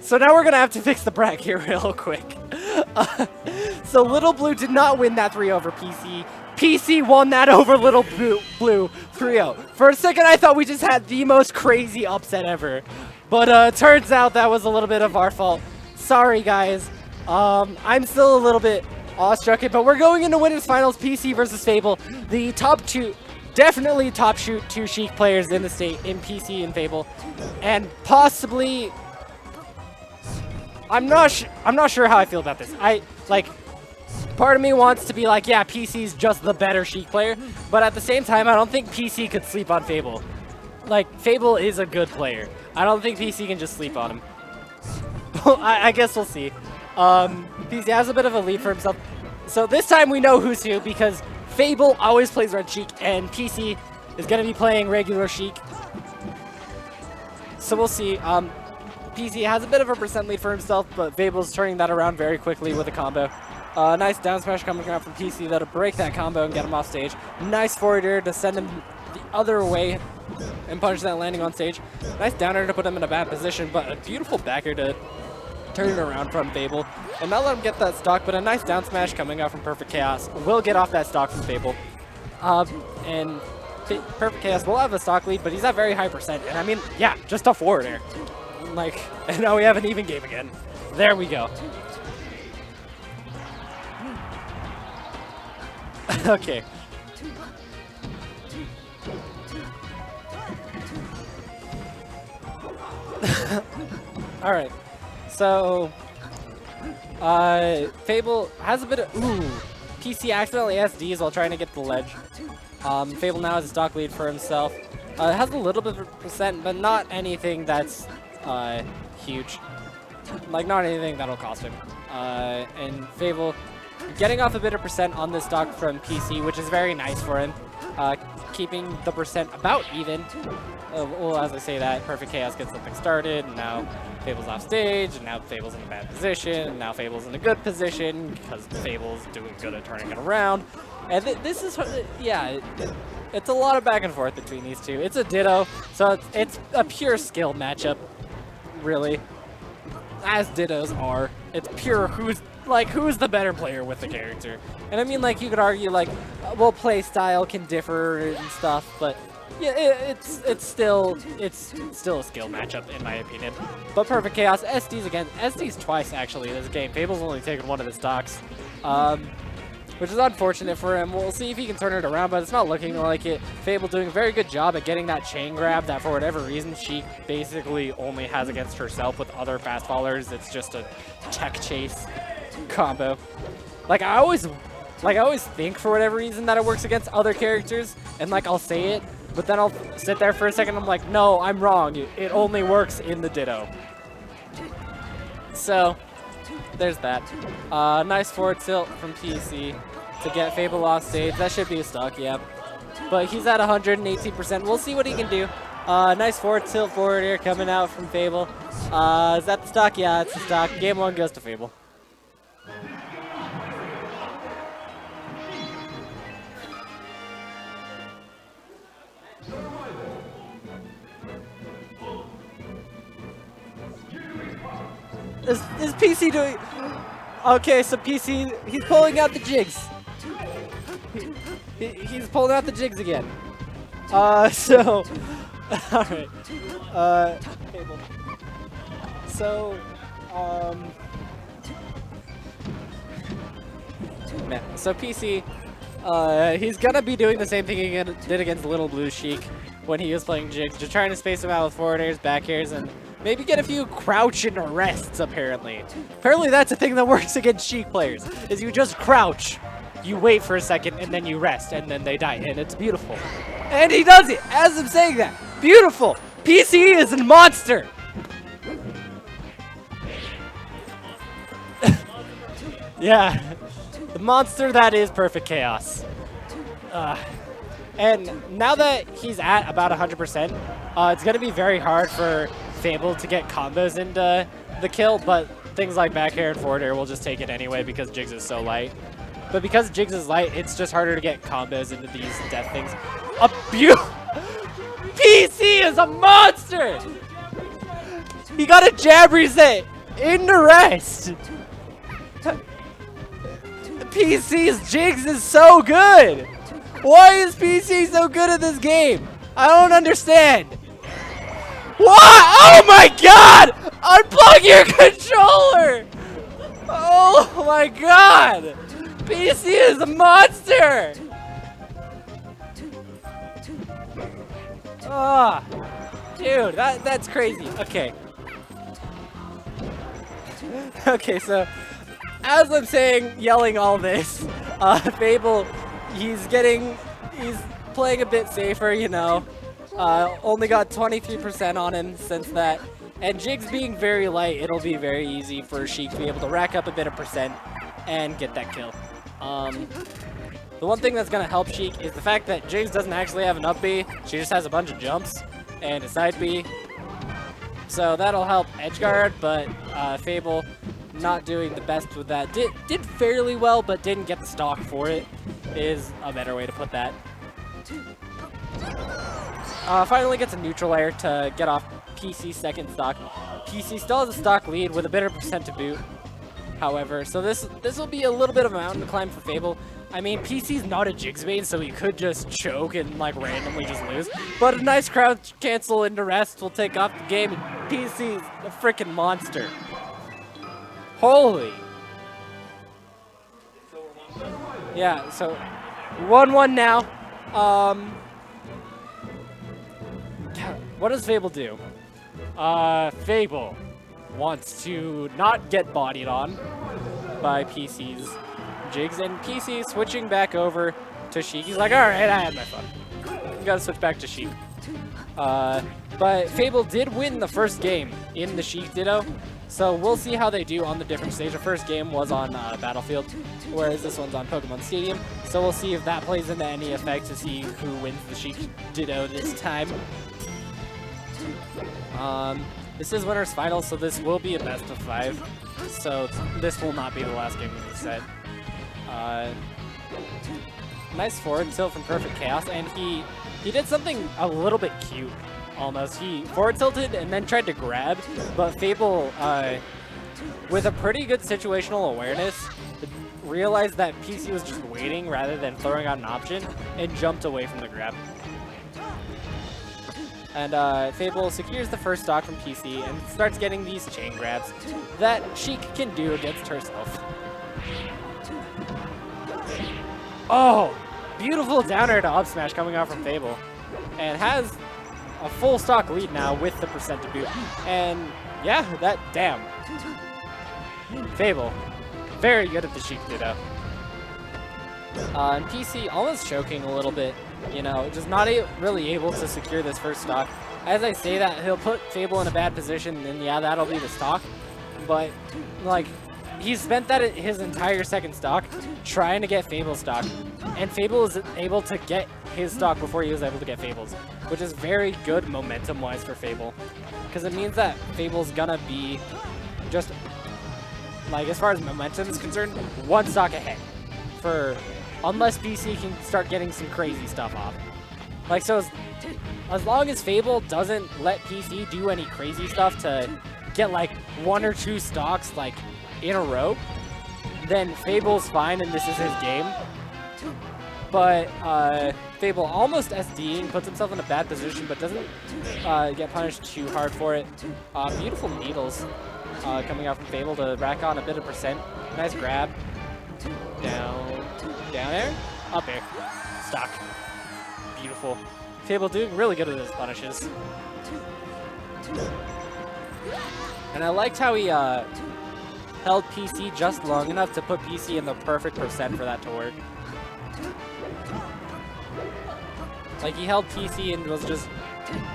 So now we're going to have to fix the bracket here real quick. So Little Blue did not win that 3 over PC. PC won that over Little Blue 3-0. For a second, I thought we just had the most crazy upset ever. But turns out that was a little bit of our fault. Sorry, guys. I'm still a little bit awestruck, but we're going into winners finals, PC versus Fable. The top two, definitely top two Sheik players in the state in PC and Fable, and possibly. I'm not sure how I feel about this. Part of me wants to be like, yeah, PC's just the better Sheik player, but at the same time, I don't think PC could sleep on Fable. Like, Fable is a good player. I don't think PC can just sleep on him. I guess we'll see. PC has a bit of a lead for himself. So this time we know who's who because Fable always plays Red Sheik and PC is going to be playing regular Sheik. So we'll see. PC has a bit of a percent lead for himself, but Fable's turning that around very quickly with a combo. Nice down smash coming out from PC that'll break that combo and get him off stage. Nice forward air to send him the other way and punish that landing on stage. Nice down air to put him in a bad position, but a beautiful back air to turn it around from Fable. And not let him get that stock, but a nice down smash coming out from Perfect Chaos will get off that stock from Fable. And Perfect Chaos will have a stock lead, but he's at very high percent. And I mean, yeah, just a forward air. Like, and now we have an even game again. There we go. Okay. All right. So, Fable has a bit of, PC accidentally SDs while trying to get the ledge. Fable now has a stock lead for himself. Has a little bit of percent, but not anything that's huge. Like, not anything that'll cost him. And Fable getting off a bit of percent on this stock from PC, which is very nice for him. Keeping the percent about even. Well, as I say that, Perfect Chaos gets something started, and now Fable's off stage, and now Fable's in a bad position, and now Fable's in a good position, because Fable's doing good at turning it around. And this is, yeah, it's a lot of back and forth between these two. It's a ditto, so it's a pure skill matchup, really, as dittos are. It's pure who's the better player with the character. And I mean, like, you could argue, like, well, play style can differ and stuff, but yeah, it's still a skill matchup in my opinion. But Perfect Chaos, SDs again, SDs twice actually in this game. Fable's only taken one of the stocks, which is unfortunate for him. We'll see if he can turn it around, but it's not looking like it. Fable doing a very good job at getting that chain grab that for whatever reason Sheik basically only has against herself with other fast followers. It's just a tech chase combo. Like I always think for whatever reason that it works against other characters, and like I'll say it, but then I'll sit there for a second, I'm like, no, I'm wrong. It only works in the Ditto. So, there's that. Nice forward tilt from PC to get Fable off stage. That should be a stock, yeah. But he's at 118%. We'll see what he can do. Nice forward tilt forward air coming out from Fable. Is that the stock? Yeah, it's the stock. Game 1 goes to Fable. Is PC doing... Okay, so PC, he's pulling out the jigs. He's pulling out the jigs again. So... Alright. Fable. So, man, so PC, he's gonna be doing the same thing he did against Little Blue Sheik when he was playing jigs, just trying to space him out with forward airs, back airs, and maybe get a few crouch and arrests, apparently. Apparently that's a thing that works against Sheik players, is you just crouch, you wait for a second, and then you rest, and then they die, and it's beautiful. And he does it, as I'm saying that. Beautiful! PC is a monster! Yeah, the monster that is Perfect Chaos. And now that he's at about 100%, it's going to be very hard for Fable to get combos into the kill, but things like back air and forward air will just take it anyway because Jiggs is so light. But because Jiggs is light, it's just harder to get combos into these death things. A PC is a monster! He got a jab reset! into rest. PC's Jigs is so good. Why is PC so good at this game? I don't understand. What? Oh my god! Unplug your controller! Oh my god! PC is a monster! Ah, dude, that's crazy. Okay. Okay, so as I'm saying, yelling all this, Fable, he's playing a bit safer, you know. Only got 23% on him since that. And Jigs being very light, it'll be very easy for Sheik to be able to rack up a bit of percent and get that kill. The one thing that's going to help Sheik is the fact that Jigs doesn't actually have an up B. She just has a bunch of jumps and a side B. So that'll help edgeguard, but Fable not doing the best with that. Did fairly well, but didn't get the stock for it, is a better way to put that. Finally gets a neutral air to get off PC's second stock. PC still has a stock lead with a bit of percent to boot, however, so this will be a little bit of a mountain to climb for Fable. I mean, PC's not a Jigs main, so he could just choke and like randomly just lose. But a nice crowd cancel into rest will take off the game, and PC's a freaking monster. Holy. Yeah, so 1-1 now. What does Fable do? Fable wants to not get bodied on by PC's Jigs, and PC switching back over to Sheik. He's like, alright, I had my fun. You gotta switch back to Sheik. But Fable did win the first game in the Sheik Ditto, so we'll see how they do on the different stage. The first game was on Battlefield, whereas this one's on Pokemon Stadium, so we'll see if that plays into any effect to see who wins the Sheik Ditto this time. This is winners final, so this will be a best of 5. So this will not be the last game of the set. Nice forward tilt from Perfect Chaos, and he did something a little bit cute, almost. He forward tilted and then tried to grab, but Fable, with a pretty good situational awareness, realized that PC was just waiting rather than throwing out an option, and jumped away from the grab. And Fable secures the first stock from PC and starts getting these chain grabs that Sheik can do against herself. Oh, beautiful down air to up smash coming out from Fable, and has a full stock lead now with the percent to boot. And yeah, damn. Fable, very good at the Sheik Ditto. And PC almost choking a little bit, you know, just not really able to secure this first stock. As I say that, he'll put Fable in a bad position, and yeah, that'll be the stock. But, like, he's spent his entire second stock trying to get Fable's stock, and Fable is able to get his stock before he was able to get Fable's, which is very good momentum-wise for Fable, because it means that Fable's gonna be just, like, as far as momentum is concerned, one stock ahead. Unless PC can start getting some crazy stuff off. Like, so as long as Fable doesn't let PC do any crazy stuff to get like 1 or 2 stocks like in a row, then Fable's fine and this is his game. But Fable almost SDing, puts himself in a bad position, but doesn't get punished too hard for it. Beautiful needles coming out from Fable to rack on a bit of percent. Nice grab. Down air, up air, stock. Beautiful. Fable doing really good with his punishes. And I liked how he held PC just long enough to put PC in the perfect percent for that to work. Like, he held PC and was just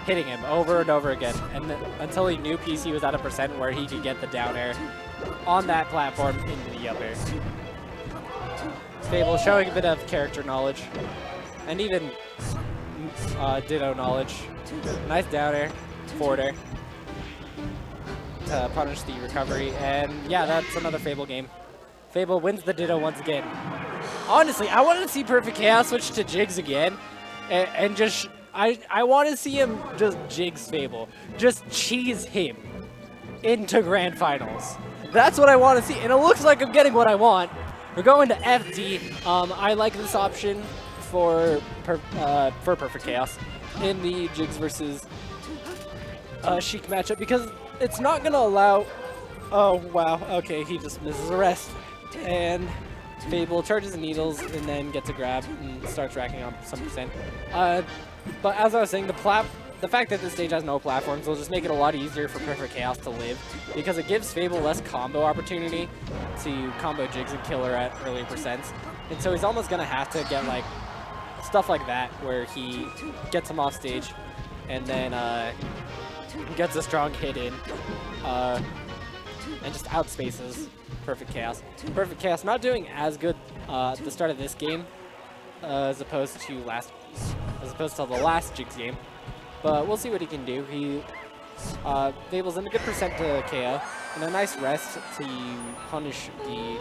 hitting him over and over again, and until he knew PC was at a percent where he could get the down air on that platform into the up air. Fable showing a bit of character knowledge, and even Ditto knowledge. Nice down air, forward air to punish the recovery, and yeah, that's another Fable game. Fable wins the Ditto once again. Honestly, I want to see Perfect Chaos switch to Jigs again, and just, I want to see him just Jigs Fable. Just cheese him. into Grand Finals. That's what I want to see, and it looks like I'm getting what I want. We're going to FD. I like this option for Perfect Chaos in the Jigs versus Sheik matchup because it's not going to allow... Oh, wow. Okay, he just misses a rest. And Fable charges the needles and then gets a grab and starts racking up some percent. But as I was saying, the fact that this stage has no platforms will just make it a lot easier for Perfect Chaos to live because it gives Fable less combo opportunity to combo Jigs and kill her at earlier percents. And so he's almost going to have to get like stuff like that where he gets him off stage and then gets a strong hit in and just outspaces Perfect Chaos. Perfect Chaos not doing as good at the start of this game as opposed to the last Jigs game. But we'll see what he can do. Fable's in a good percent to KO, and a nice rest to punish the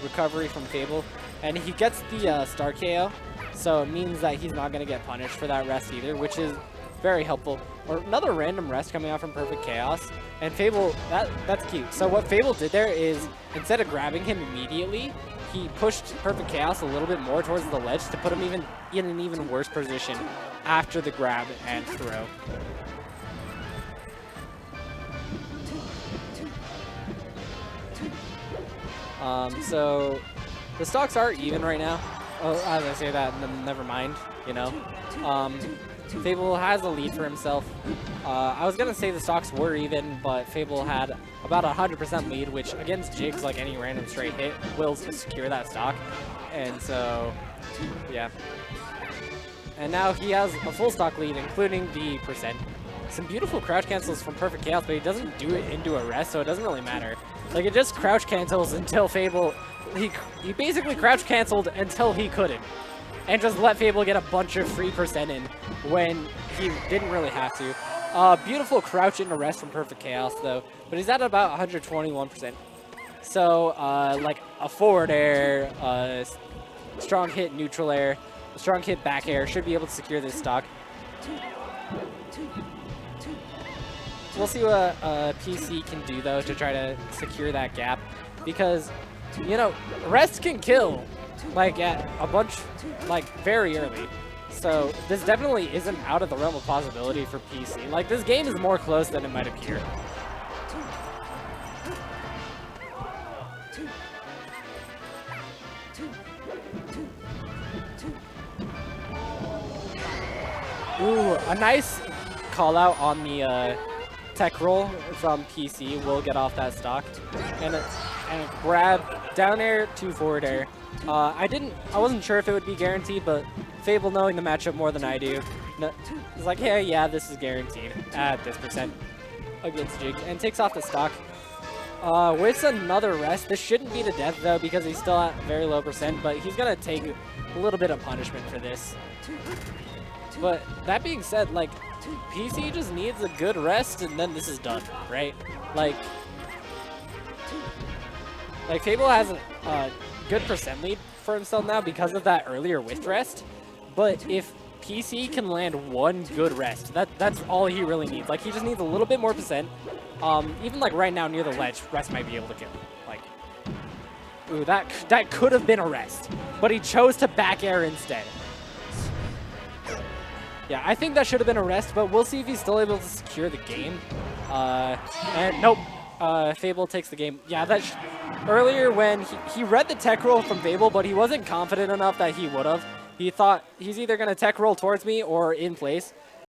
recovery from Fable. And he gets the star KO, so it means that he's not going to get punished for that rest either, which is very helpful. Or another random rest coming out from Perfect Chaos, and Fable, that's cute. So what Fable did there is, instead of grabbing him immediately, he pushed Perfect Chaos a little bit more towards the ledge to put him in an even worse position after the grab and throw. So the stocks are even right now. Oh, as I say that, never mind, you know. Fable has a lead for himself. I was going to say the stocks were even, but Fable had about 100% lead, which against Jigs, like any random straight hit, will secure that stock. And so, yeah. And now he has a full stock lead, including the percent. Some beautiful crouch cancels from Perfect Chaos, but he doesn't do it into a rest, so it doesn't really matter. Like, it just crouch cancels until Fable... He basically crouch canceled until he couldn't. And just let Fable get a bunch of free percent in when he didn't really have to. Beautiful crouch into rest from Perfect Chaos, though. But he's at about 121%. So, like, a forward air, strong hit neutral air, a strong hit back air should be able to secure this stock. We'll see what PC can do, though, to try to secure that gap. Because, you know, rest can kill, like, at a bunch, like, very early. So this definitely isn't out of the realm of possibility for PC. Like, this game is more close than it might appear. Ooh, a nice call out on the tech roll from PC will get off that stock. And a grab, down air to forward air. I wasn't sure if it would be guaranteed, but Fable, knowing the matchup more than I do, is like, yeah, this is guaranteed at this percent against Jig, and takes off the stock. With another rest, this shouldn't be the death, though, because he's still at very low percent, but he's going to take a little bit of punishment for this. But that being said, like, PC just needs a good rest, and then this is done, right? Like Fable has a good percent lead for himself now because of that earlier with rest. But if PC can land one good rest, that's all he really needs. Like, he just needs a little bit more percent. Even like right now near the ledge, rest might be able to kill him. Like, ooh, that could have been a rest, but he chose to back air instead. Yeah, I think that should have been a rest, but we'll see if he's still able to secure the game. And nope, Fable takes the game. Yeah, earlier when he read the tech roll from Fable, but he wasn't confident enough that he would have. He thought he's either going to tech roll towards me or in place.